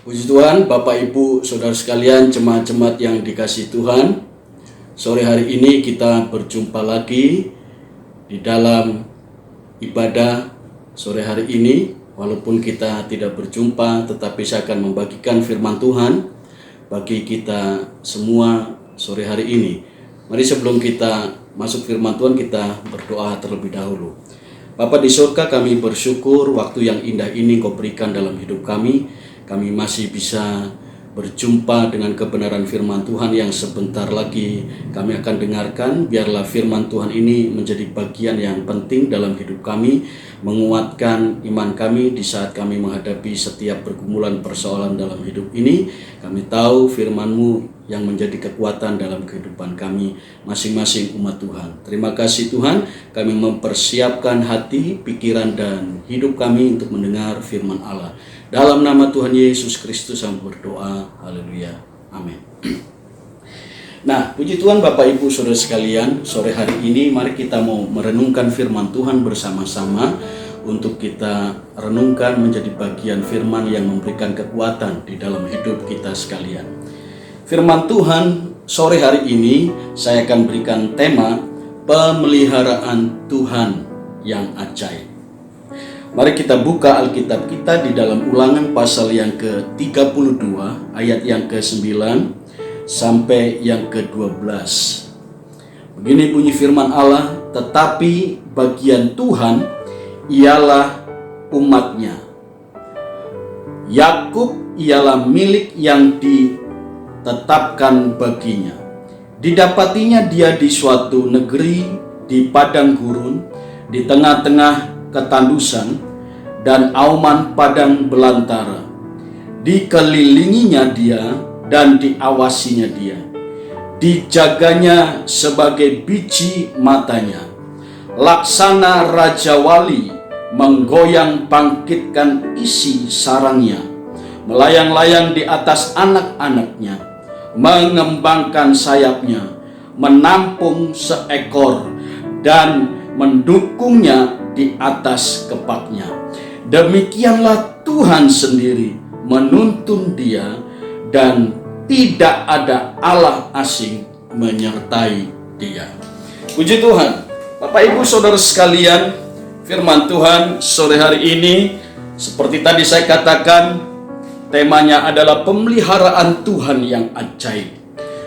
Puji Tuhan, Bapak Ibu, Saudara sekalian, jemaat-jemaat yang dikasihi Tuhan. Sore hari ini kita berjumpa lagi di dalam ibadah sore hari ini. Walaupun kita tidak berjumpa, tetapi saya akan membagikan firman Tuhan bagi kita semua sore hari ini. Mari sebelum kita masuk firman Tuhan, kita berdoa terlebih dahulu. Bapa di surga, kami bersyukur waktu yang indah ini Kau berikan dalam hidup kami. Kami masih bisa berjumpa dengan kebenaran firman Tuhan yang sebentar lagi kami akan dengarkan. Biarlah firman Tuhan ini menjadi bagian yang penting dalam hidup kami, menguatkan iman kami di saat kami menghadapi setiap pergumulan persoalan dalam hidup ini. Kami tahu firman-Mu yang menjadi kekuatan dalam kehidupan kami masing-masing umat Tuhan. Terima kasih Tuhan, kami mempersiapkan hati, pikiran, dan hidup kami untuk mendengar firman Allah. Dalam nama Tuhan Yesus Kristus kami berdoa, haleluya, amin. Nah, puji Tuhan Bapak Ibu Saudara sekalian, sore hari ini mari kita mau merenungkan firman Tuhan bersama-sama. Untuk kita renungkan menjadi bagian firman yang memberikan kekuatan di dalam hidup kita sekalian. Firman Tuhan sore hari ini saya akan berikan tema pemeliharaan Tuhan yang ajaib. Mari kita buka Alkitab kita di dalam Ulangan pasal yang ke-32 ayat yang ke-9 sampai yang ke-12. Begini bunyi firman Allah, tetapi bagian Tuhan ialah umatnya. Yakub ialah milik yang ditetapkan baginya. Didapatinya dia di suatu negeri di padang gurun, di tengah-tengah ketandusan dan auman padang belantara. Dikelilinginya dia dan diawasinya dia. Dijaganya sebagai biji matanya. Laksana Raja Wali menggoyang bangkitkan isi sarangnya. Melayang-layang di atas anak-anaknya. Mengembangkan sayapnya. Menampung seekor dan mendukungnya di atas kepaknya. Demikianlah Tuhan sendiri menuntun dia, dan tidak ada Allah asing menyertai dia. Puji Tuhan. Bapak Ibu Saudara sekalian, firman Tuhan sore hari ini seperti tadi saya katakan, temanya adalah pemeliharaan Tuhan yang ajaib.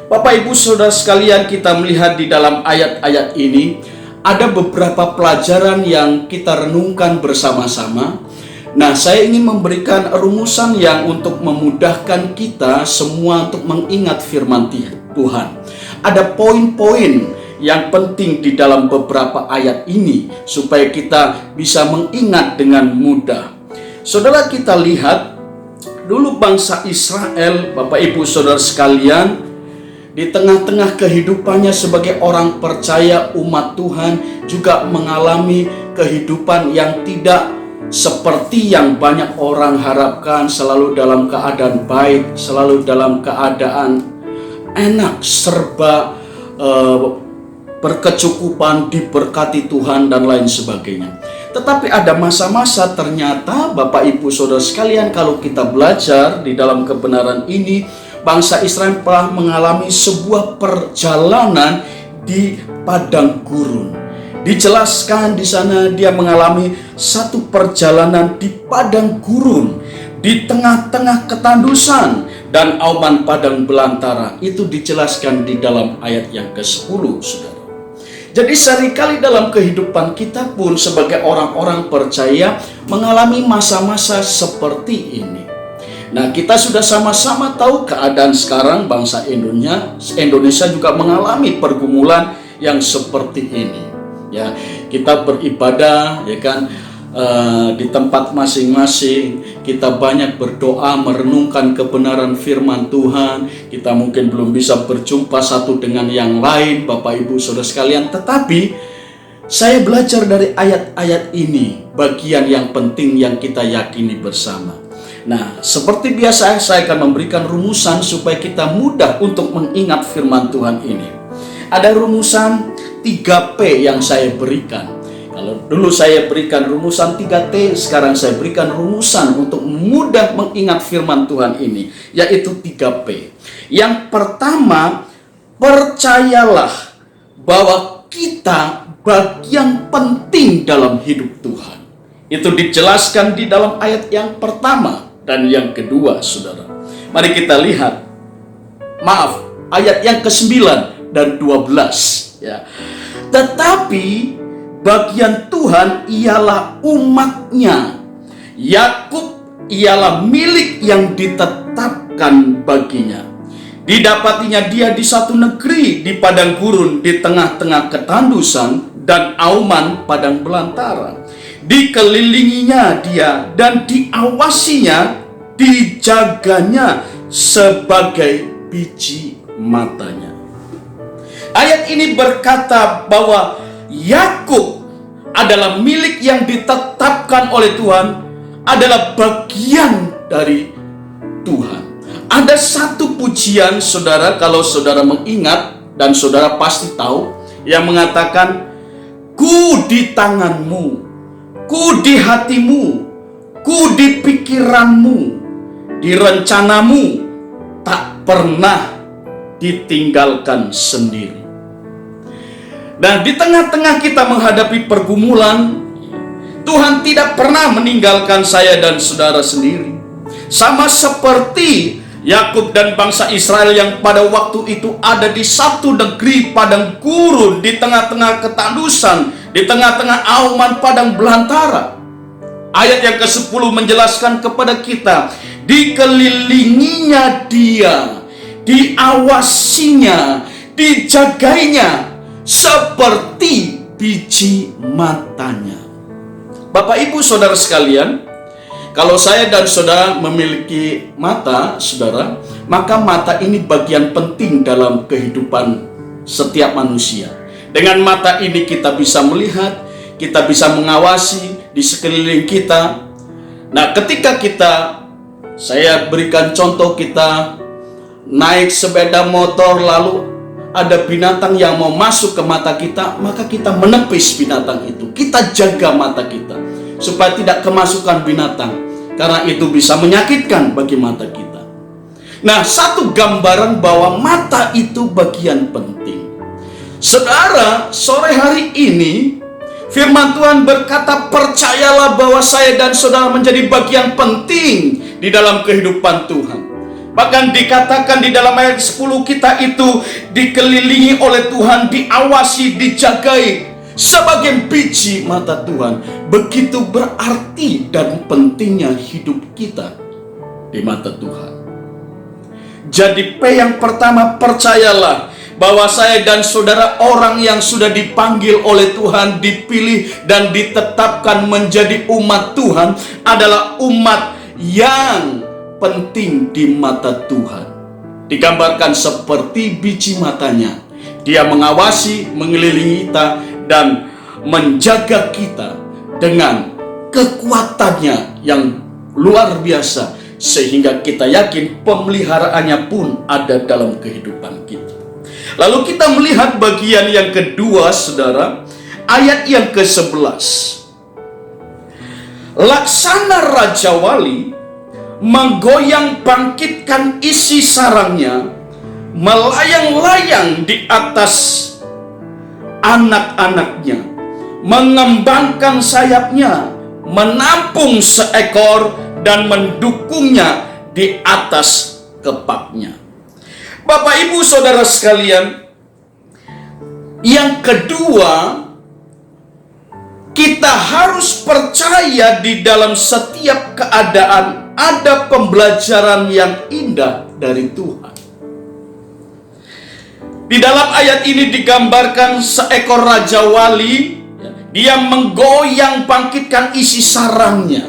Bapak Ibu Saudara sekalian, kita melihat di dalam ayat-ayat ini ada beberapa pelajaran yang kita renungkan bersama-sama. Nah, saya ingin memberikan rumusan yang untuk memudahkan kita semua untuk mengingat firman Tuhan. Ada poin-poin yang penting di dalam beberapa ayat ini supaya kita bisa mengingat dengan mudah. Saudara, kita lihat dulu bangsa Israel, Bapak Ibu Saudara sekalian, di tengah-tengah kehidupannya sebagai orang percaya umat Tuhan juga mengalami kehidupan yang tidak seperti yang banyak orang harapkan, selalu dalam keadaan baik, selalu dalam keadaan enak, serba berkecukupan, diberkati Tuhan dan lain sebagainya. Tetapi ada masa-masa ternyata Bapak Ibu Saudara sekalian, kalau kita belajar di dalam kebenaran ini, bangsa Israel telah mengalami sebuah perjalanan di padang gurun. Dijelaskan di sana dia mengalami satu perjalanan di padang gurun, di tengah-tengah ketandusan dan auman padang belantara. Itu dijelaskan di dalam ayat yang ke-10, Saudara. Jadi seringkali dalam kehidupan kita pun sebagai orang-orang percaya mengalami masa-masa seperti ini. Nah, kita sudah sama-sama tahu keadaan sekarang bangsa Indonesia juga mengalami pergumulan yang seperti ini. Ya, kita beribadah, ya kan, di tempat masing-masing. Kita banyak berdoa, merenungkan kebenaran firman Tuhan. Kita mungkin belum bisa berjumpa satu dengan yang lain, Bapak Ibu Saudara sekalian. Tetapi saya belajar dari ayat-ayat ini bagian yang penting yang kita yakini bersama. Nah, seperti biasa saya akan memberikan rumusan supaya kita mudah untuk mengingat firman Tuhan ini. Ada rumusan 3P yang saya berikan. Kalau dulu saya berikan rumusan 3T, sekarang saya berikan rumusan untuk mudah mengingat firman Tuhan ini, yaitu 3P. Yang pertama, percayalah bahwa kita bagian penting dalam hidup Tuhan. Itu dijelaskan di dalam ayat yang pertama dan yang kedua, saudara. Mari kita lihat, ayat yang ke-9 dan 12. Ya. Tetapi bagian Tuhan ialah umatnya. Yakub ialah milik yang ditetapkan baginya. Didapatinya dia di satu negeri, di padang gurun, di tengah-tengah ketandusan, dan auman padang belantara. Dikelilinginya dia dan diawasinya, dijaganya sebagai biji matanya. Ayat ini berkata bahwa Yakub adalah milik yang ditetapkan oleh Tuhan, adalah bagian dari Tuhan. Ada satu pujian, saudara, kalau saudara mengingat, dan saudara pasti tahu, yang mengatakan, ku di tanganmu, ku di hatimu, ku di pikiranmu, di rencanamu, tak pernah ditinggalkan sendiri. Nah, di tengah-tengah kita menghadapi pergumulan, Tuhan tidak pernah meninggalkan saya dan saudara sendiri. Sama seperti Yakub dan bangsa Israel yang pada waktu itu ada di satu negeri padang gurun, di tengah-tengah ketandusan, di tengah-tengah auman padang belantara. Ayat yang ke-10 menjelaskan kepada kita, dikelilinginya dia, diawasinya, dijagainya seperti biji matanya. Bapak ibu saudara sekalian, kalau saya dan saudara memiliki mata, saudara, maka mata ini bagian penting dalam kehidupan setiap manusia. Dengan mata ini kita bisa melihat, kita bisa mengawasi di sekeliling kita. Nah, ketika saya berikan contoh, kita naik sepeda motor, lalu ada binatang yang mau masuk ke mata kita, maka kita menepis binatang itu. Kita jaga mata kita supaya tidak kemasukan binatang, karena itu bisa menyakitkan bagi mata kita. Nah, satu gambaran bahwa mata itu bagian penting. Saudara, sore hari ini firman Tuhan berkata, percayalah bahwa saya dan saudara menjadi bagian penting di dalam kehidupan Tuhan. Bahkan dikatakan di dalam ayat 10, kita itu dikelilingi oleh Tuhan, diawasi, dijagai sebagai biji mata Tuhan. Begitu berarti dan pentingnya hidup kita di mata Tuhan. Jadi P yang pertama, percayalah bahwa saya dan saudara orang yang sudah dipanggil oleh Tuhan, dipilih dan ditetapkan menjadi umat Tuhan, adalah umat yang penting di mata Tuhan. Digambarkan seperti biji matanya. Dia mengawasi, mengelilingi kita, dan menjaga kita dengan kekuatannya yang luar biasa, sehingga kita yakin pemeliharaannya pun ada dalam kehidupan kita. Lalu kita melihat bagian yang kedua, saudara, ayat yang ke-11. Laksana Raja Wali menggoyang bangkitkan isi sarangnya, melayang-layang di atas anak-anaknya, mengembangkan sayapnya, menampung seekor dan mendukungnya di atas kepaknya. Bapak ibu saudara sekalian, yang kedua, kita harus percaya di dalam setiap keadaan ada pembelajaran yang indah dari Tuhan. Di dalam ayat ini digambarkan seekor Raja Wali, dia menggoyang bangkitkan isi sarangnya,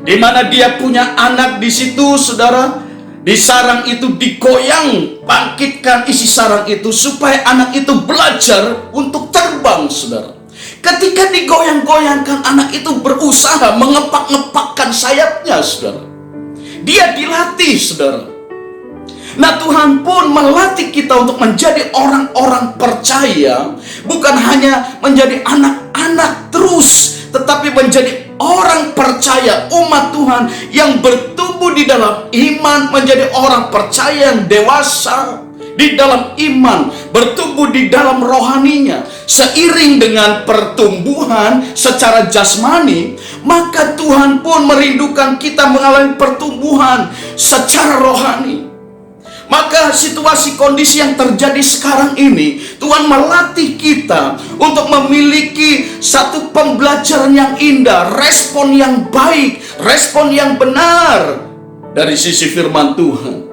di mana dia punya anak di situ, saudara. Di sarang itu digoyang, bangkitkan isi sarang itu supaya anak itu belajar untuk terbang, saudara. Ketika digoyang-goyangkan, anak itu berusaha mengepak-ngepakkan sayapnya, saudara. Dia dilatih, saudara. Nah, Tuhan pun melatih kita untuk menjadi orang-orang percaya, bukan hanya menjadi anak-anak terus terus, tetapi menjadi orang percaya, umat Tuhan yang bertumbuh di dalam iman, menjadi orang percaya yang dewasa di dalam iman, bertumbuh di dalam rohaninya. Seiring dengan pertumbuhan secara jasmani, maka Tuhan pun merindukan kita mengalami pertumbuhan secara rohani. Maka situasi kondisi yang terjadi sekarang ini, Tuhan melatih kita untuk memiliki satu pembelajaran yang indah, respon yang baik, respon yang benar dari sisi firman Tuhan.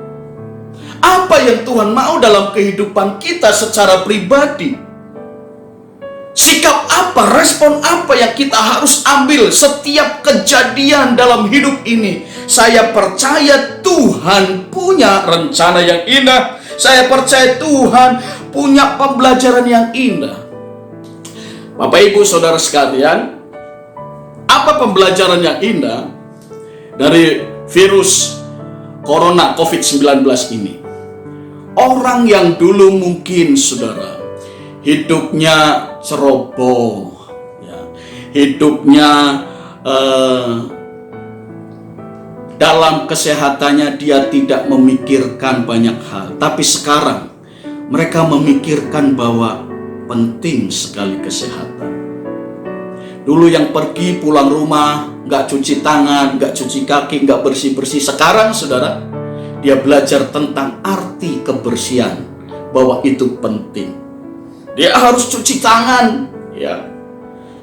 Apa yang Tuhan mau dalam kehidupan kita secara pribadi? Sikap apa, respon apa yang kita harus ambil setiap kejadian dalam hidup ini? Saya percaya Tuhan punya rencana yang indah. Saya percaya Tuhan punya pembelajaran yang indah. Bapak Ibu Saudara sekalian, apa pembelajaran yang indah dari virus Corona COVID-19 ini? Orang yang dulu mungkin saudara hidupnya ceroboh, ya, hidupnya dalam kesehatannya dia tidak memikirkan banyak hal, tapi sekarang mereka memikirkan bahwa penting sekali kesehatan. Dulu yang pergi pulang rumah nggak cuci tangan, nggak cuci kaki, nggak bersih-bersih. Sekarang saudara, dia belajar tentang arti kebersihan, bahwa itu penting. Dia harus cuci tangan, ya.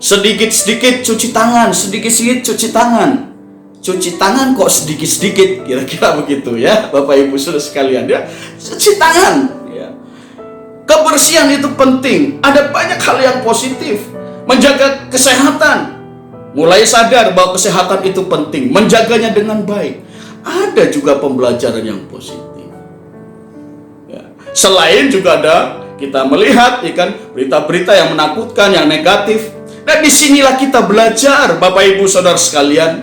Sedikit-sedikit cuci tangan, sedikit-sedikit cuci tangan. Cuci tangan kok sedikit-sedikit, kira-kira begitu ya, Bapak Ibu Saudara sekalian. Ya, cuci tangan, ya. Kebersihan itu penting. Ada banyak hal yang positif. Menjaga kesehatan. Mulai sadar bahwa kesehatan itu penting, menjaganya dengan baik. Ada juga pembelajaran yang positif. Ya. Selain juga ada kita melihat ikan berita-berita yang menakutkan, yang negatif. Dan disinilah kita belajar, Bapak Ibu Saudara sekalian,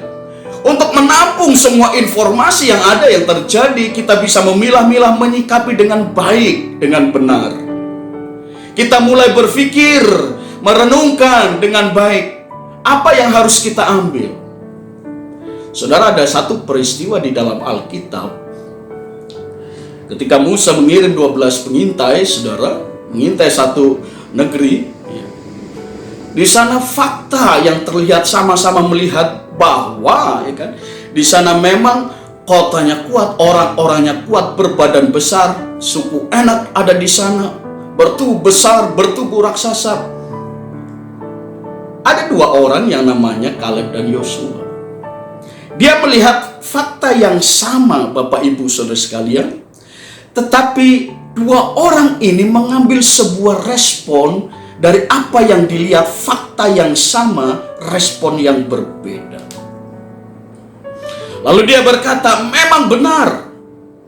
untuk menampung semua informasi yang ada, yang terjadi. Kita bisa memilah-milah, menyikapi dengan baik, dengan benar. Kita mulai berpikir, merenungkan dengan baik. Apa yang harus kita ambil? Saudara, ada satu peristiwa di dalam Alkitab. Ketika Musa mengirim 12 pengintai, saudara, mengintai satu negeri, ya. Di sana fakta yang terlihat, sama-sama melihat bahwa, ya kan, di sana memang kotanya kuat, orang-orangnya kuat, berbadan besar, suku Enak ada di sana, bertubuh besar, bertubuh raksasa. Ada dua orang yang namanya Kaleb dan Yosua. Dia melihat fakta yang sama, Bapak Ibu Saudara sekalian. Tetapi dua orang ini mengambil sebuah respon dari apa yang dilihat, fakta yang sama, respon yang berbeda. Lalu dia berkata, memang benar.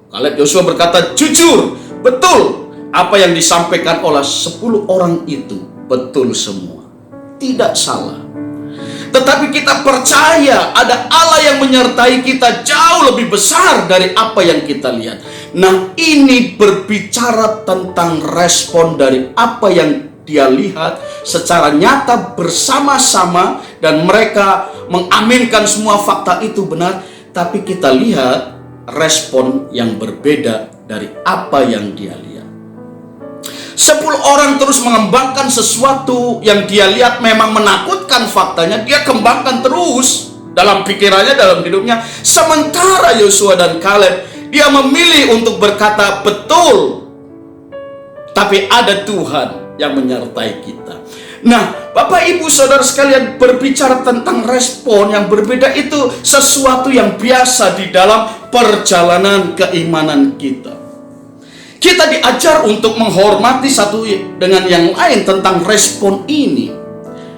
Kaleb Yosua berkata, jujur, betul. Apa yang disampaikan oleh 10 orang itu betul semua. Tidak salah. Tetapi kita percaya ada Allah yang menyertai kita jauh lebih besar dari apa yang kita lihat. Nah, ini berbicara tentang respon dari apa yang dia lihat secara nyata bersama-sama, dan mereka mengaminkan semua fakta itu benar. Tapi kita lihat respon yang berbeda dari apa yang dia lihat. 10 orang terus mengembangkan sesuatu yang dia lihat memang menakutkan, faktanya dia kembangkan terus dalam pikirannya, dalam hidupnya. Sementara Yosua dan Kaleb, dia memilih untuk berkata betul, tapi ada Tuhan yang menyertai kita. Nah, Bapak Ibu Saudara sekalian, berbicara tentang respon yang berbeda itu sesuatu yang biasa di dalam perjalanan keimanan kita. Kita diajar untuk menghormati satu dengan yang lain tentang respon ini.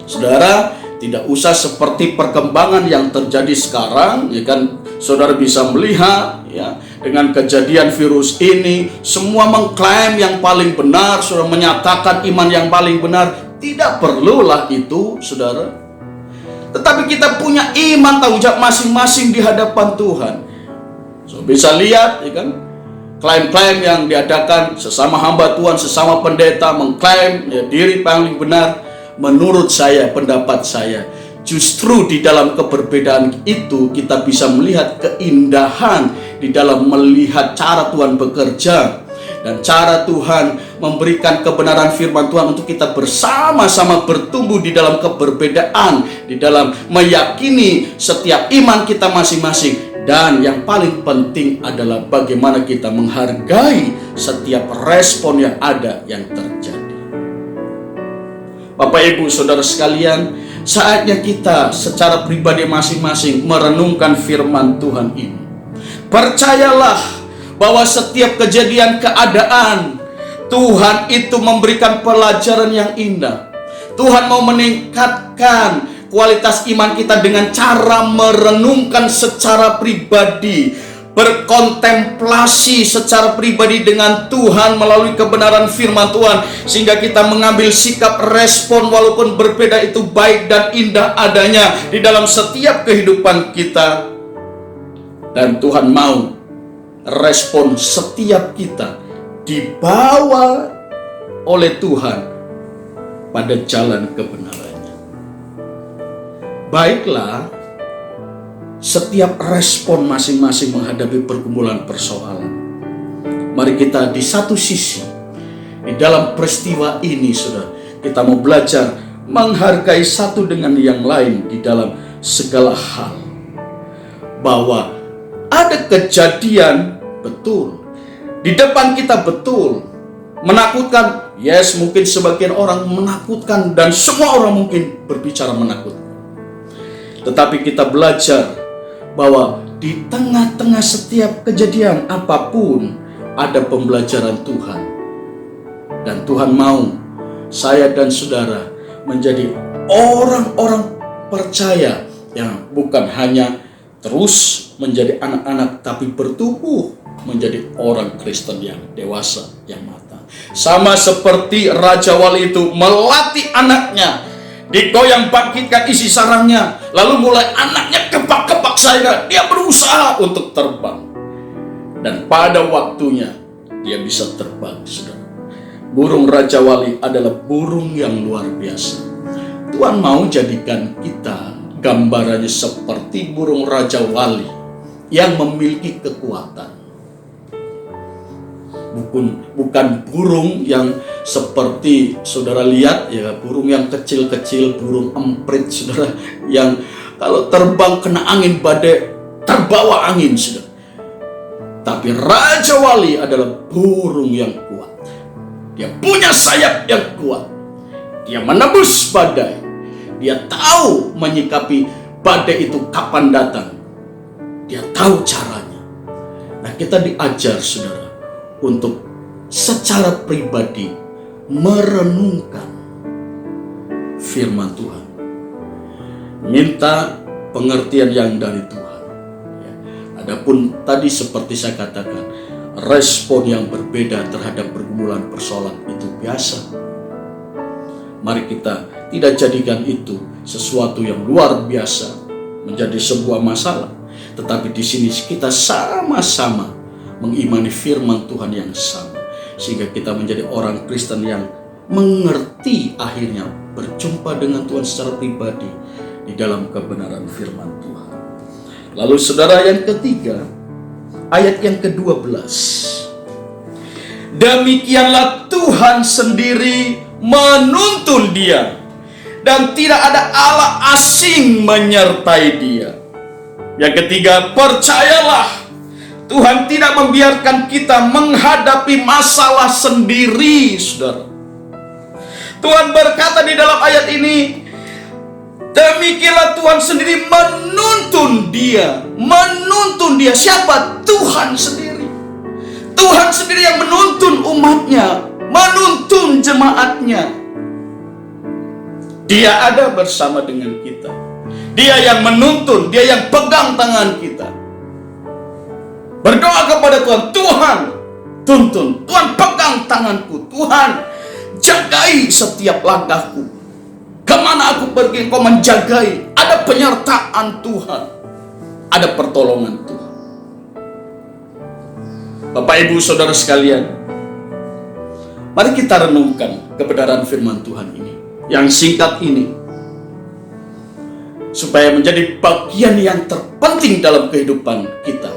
Saudara, tidak usah seperti perkembangan yang terjadi sekarang, ya kan? Saudara bisa melihat, ya, dengan kejadian virus ini, semua mengklaim yang paling benar, saudara, menyatakan iman yang paling benar. Tidak perlulah itu, saudara. Tetapi kita punya iman, tanggung jawab masing-masing di hadapan Tuhan. So, bisa lihat, ya kan? Klaim-klaim yang diadakan sesama hamba Tuhan, sesama pendeta mengklaim, ya, diri paling benar. menurut saya, pendapat saya, justru di dalam keberbedaan itu kita bisa melihat keindahan di dalam melihat cara Tuhan bekerja dan cara Tuhan memberikan kebenaran firman Tuhan untuk kita bersama-sama bertumbuh di dalam keberbedaan, di dalam meyakini setiap iman kita masing-masing. Dan yang paling penting adalah bagaimana kita menghargai setiap respon yang ada, yang terjadi. Bapak, Ibu, Saudara sekalian, saatnya kita secara pribadi masing-masing merenungkan firman Tuhan ini. Percayalah bahwa setiap kejadian keadaan, Tuhan itu memberikan pelajaran yang indah. Tuhan mau meningkatkan kualitas iman kita dengan cara merenungkan secara pribadi, berkontemplasi secara pribadi dengan Tuhan melalui kebenaran firman Tuhan, sehingga kita mengambil sikap respon walaupun berbeda itu baik dan indah adanya di dalam setiap kehidupan kita. Dan Tuhan mau respon setiap kita dibawa oleh Tuhan pada jalan kebenarannya. Baiklah, setiap respon masing-masing menghadapi pergumulan persoalan. Mari kita di satu sisi, di dalam peristiwa ini, saudara, kita mau belajar menghargai satu dengan yang lain di dalam segala hal. Bahwa ada kejadian betul di depan kita, betul menakutkan. Yes, mungkin sebagian orang menakutkan dan semua orang mungkin berbicara menakutkan. Tetapi kita belajar bahwa di tengah-tengah setiap kejadian apapun ada pembelajaran Tuhan. Dan Tuhan mau saya dan saudara menjadi orang-orang percaya yang bukan hanya terus menjadi anak-anak, tapi bertumbuh menjadi orang Kristen yang dewasa, yang matang. Sama seperti Raja Wali itu melatih anaknya, digoyang bangkitkan isi sarangnya, lalu mulai anaknya kepak-kepak sayap, dia berusaha untuk terbang. Dan pada waktunya dia bisa terbang, saudara. Burung Raja Wali adalah burung yang luar biasa. Tuhan mau jadikan kita gambarannya seperti burung Raja Wali yang memiliki kekuatan. Bukan burung yang seperti saudara lihat ya, burung yang kecil-kecil, burung emprit, saudara, yang kalau terbang kena angin badai terbawa angin, saudara. Tapi Raja Wali adalah burung yang kuat. Dia punya sayap yang kuat. Dia menembus badai. Dia tahu menyikapi badai itu kapan datang. Dia tahu caranya. Nah, kita diajar, saudara, untuk secara pribadi merenungkan firman Tuhan, minta pengertian yang dari Tuhan. Ya. Adapun tadi seperti saya katakan, respon yang berbeda terhadap pergumulan persoalan itu biasa. Mari kita tidak jadikan itu sesuatu yang luar biasa menjadi sebuah masalah, tetapi di sini kita sama-sama mengimani firman Tuhan yang sama, sehingga kita menjadi orang Kristen yang mengerti, akhirnya berjumpa dengan Tuhan secara pribadi di dalam kebenaran firman Tuhan. Lalu saudara, yang ketiga, ayat yang ke-12. Demikianlah Tuhan sendiri menuntun dia, dan tidak ada Allah asing menyertai dia. Yang ketiga, percayalah Tuhan tidak membiarkan kita menghadapi masalah sendiri, saudara. Tuhan berkata di dalam ayat ini, demikianlah Tuhan sendiri menuntun dia. Menuntun dia. Siapa? Tuhan sendiri. Tuhan sendiri yang menuntun umatnya, menuntun jemaatnya. Dia ada bersama dengan kita. Dia yang menuntun, dia yang pegang tangan kita. Berdoa kepada Tuhan, Tuhan tuntun, Tuhan pegang tanganku, Tuhan jagai setiap langkahku. Kemana aku pergi, Engkau menjagai. Ada penyertaan Tuhan, ada pertolongan Tuhan. Bapak, Ibu, Saudara sekalian, mari kita renungkan kebenaran firman Tuhan ini. yang singkat ini, supaya menjadi bagian yang terpenting dalam kehidupan kita.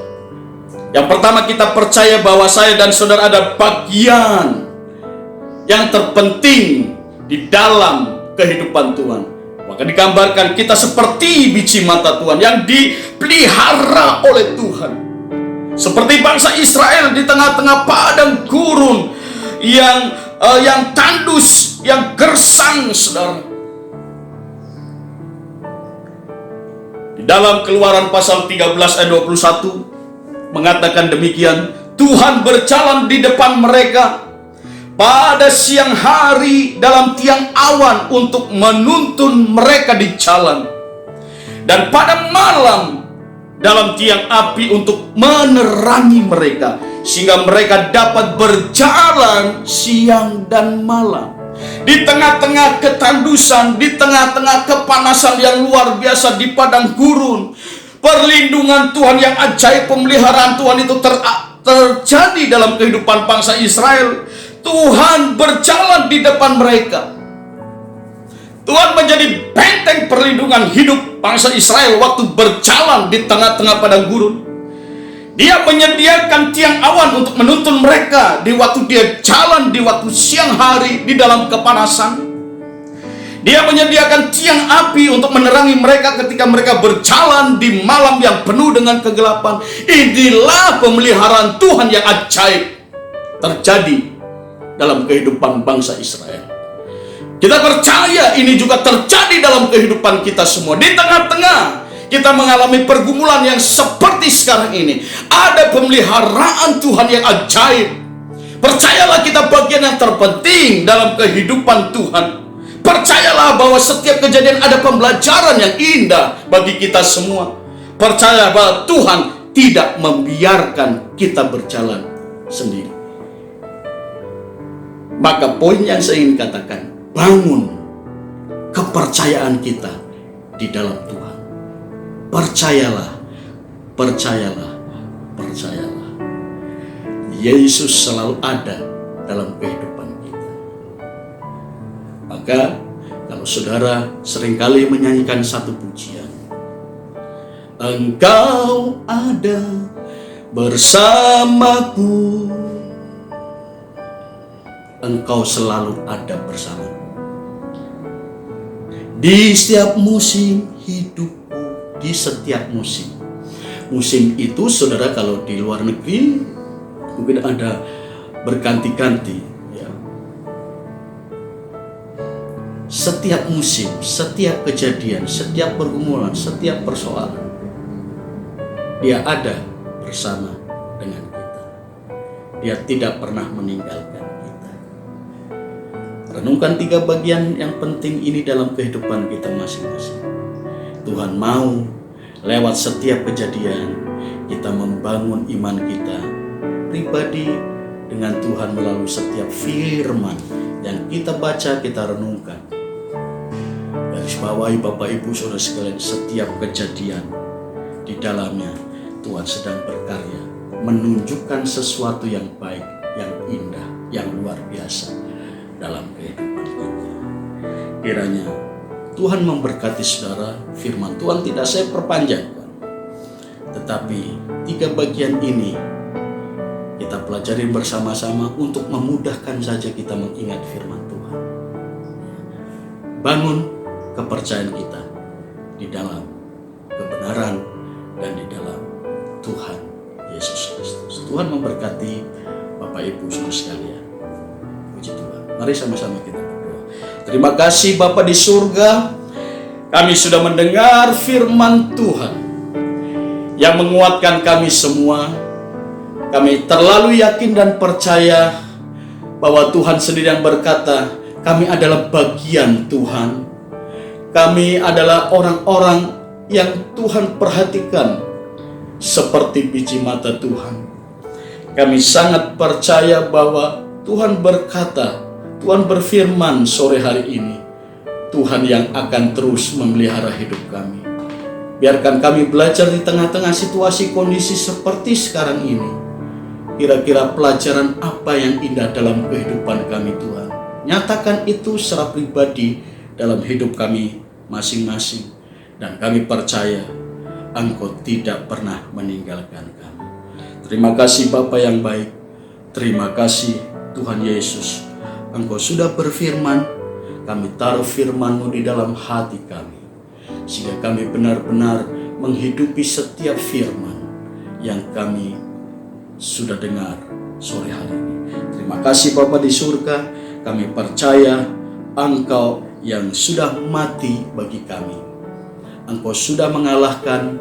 Yang pertama, kita percaya bahwa saya dan saudara ada bagian yang terpenting di dalam kehidupan Tuhan. Maka digambarkan kita seperti biji mata Tuhan yang dipelihara oleh Tuhan. Seperti bangsa Israel di tengah-tengah padang gurun yang tandus, yang gersang, saudara. Di dalam Keluaran pasal 13 ayat 21 mengatakan demikian, Tuhan berjalan di depan mereka pada siang hari dalam tiang awan untuk menuntun mereka di jalan, dan pada malam dalam tiang api untuk menerangi mereka, sehingga mereka dapat berjalan siang dan malam. Di tengah-tengah ketandusan, di tengah-tengah kepanasan yang luar biasa di padang gurun, perlindungan Tuhan yang ajaib, pemeliharaan Tuhan itu terjadi dalam kehidupan bangsa Israel. Tuhan berjalan di depan mereka. Tuhan menjadi benteng perlindungan hidup bangsa Israel waktu berjalan di tengah-tengah padang gurun. Dia menyediakan tiang awan untuk menuntun mereka di waktu dia jalan di waktu siang hari di dalam kepanasan. Dia menyediakan tiang api untuk menerangi mereka ketika mereka berjalan di malam yang penuh dengan kegelapan. Inilah pemeliharaan Tuhan yang ajaib terjadi dalam kehidupan bangsa Israel. Kita percaya ini juga terjadi dalam kehidupan kita semua. Di tengah-tengah kita mengalami pergumulan yang seperti sekarang ini, ada pemeliharaan Tuhan yang ajaib. Percayalah kita bagian yang terpenting dalam kehidupan Tuhan. Percayalah bahwa setiap kejadian ada pembelajaran yang indah bagi kita semua. Percaya bahwa Tuhan tidak membiarkan kita berjalan sendiri. Maka poin yang saya ingin katakan, bangun kepercayaan kita di dalam Tuhan. Percayalah, percayalah, percayalah. Yesus selalu ada dalam kehidupan kita. Maka kalau saudara seringkali menyanyikan satu pujian, Engkau ada bersamaku, Engkau selalu ada bersamaku di setiap musim hidupku, di setiap musim. Musim itu saudara kalau di luar negeri mungkin ada berganti-ganti ya. Setiap musim, setiap kejadian, setiap pergumulan, setiap persoalan, Dia ada bersama dengan kita. Dia tidak pernah meninggalkan. Renungkan 3 bagian yang penting ini dalam kehidupan kita masing-masing. Tuhan mau lewat setiap kejadian kita membangun iman kita pribadi dengan Tuhan melalui setiap firman yang kita baca, kita renungkan. Garis bawahi Bapak Ibu Saudara sekalian, setiap kejadian di dalamnya Tuhan sedang berkarya, menunjukkan sesuatu yang baik, yang indah, yang luar biasa dalam kehidupan kita. Kiranya Tuhan memberkati saudara. Firman Tuhan tidak saya perpanjangkan, tetapi 3 bagian ini kita pelajari bersama-sama untuk memudahkan saja kita mengingat firman Tuhan. Bangun kepercayaan kita di dalam kebenaran dan di dalam Tuhan Yesus Kristus. Tuhan memberkati Bapak Ibu Saudara sekalian. Puji Tuhan. Mari sama-sama kita berdoa. Terima kasih Bapa di surga, kami sudah mendengar firman Tuhan yang menguatkan kami semua. Kami terlalu yakin dan percaya bahwa Tuhan sendiri yang berkata, kami adalah bagian Tuhan. Kami adalah orang-orang yang Tuhan perhatikan seperti biji mata Tuhan. Kami sangat percaya bahwa Tuhan berkata, Tuhan berfirman sore hari ini, Tuhan yang akan terus memelihara hidup kami. Biarkan kami belajar di tengah-tengah situasi kondisi seperti sekarang ini. Kira-kira pelajaran apa yang indah dalam kehidupan kami Tuhan. Nyatakan itu secara pribadi dalam hidup kami masing-masing. Dan kami percaya Engkau tidak pernah meninggalkan kami. Terima kasih Bapa yang baik. Terima kasih Tuhan Yesus. Engkau sudah berfirman, kami taruh firman-Mu di dalam hati kami, sehingga kami benar-benar menghidupi setiap firman yang kami sudah dengar sore hari ini. Terima kasih Bapa di surga, kami percaya Engkau yang sudah mati bagi kami. Engkau sudah mengalahkan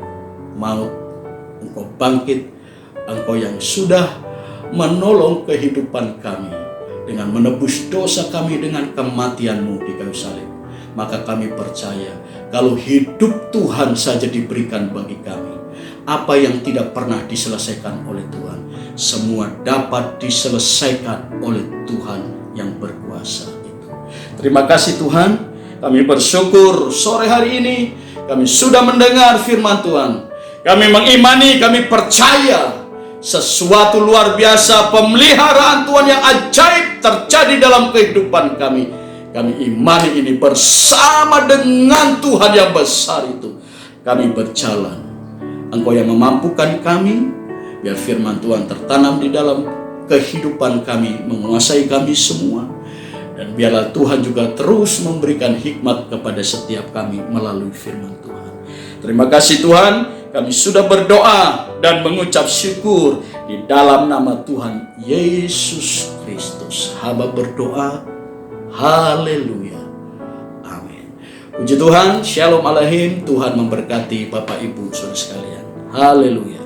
maut, Engkau bangkit, Engkau yang sudah menolong kehidupan kami dengan menebus dosa kami dengan kematian-Mu di kayu salib. Maka kami percaya kalau hidup Tuhan saja diberikan bagi kami, apa yang tidak pernah diselesaikan oleh Tuhan, semua dapat diselesaikan oleh Tuhan yang berkuasa itu. Terima kasih Tuhan, kami bersyukur sore hari ini kami sudah mendengar firman Tuhan. Kami mengimani, kami percaya sesuatu luar biasa, pemeliharaan Tuhan yang ajaib terjadi dalam kehidupan kami. Kami imani ini bersama dengan Tuhan yang besar itu. Kami berjalan. Engkau yang memampukan kami, biar firman Tuhan tertanam di dalam kehidupan kami, menguasai kami semua. Dan biarlah Tuhan juga terus memberikan hikmat kepada setiap kami melalui firman Tuhan. Terima kasih Tuhan, kami sudah berdoa dan mengucap syukur di dalam nama Tuhan Yesus Kristus. Hamba berdoa, haleluya, amin. Puji Tuhan, shalom aleichem. Tuhan memberkati Bapak Ibu saudara sekalian. Haleluya.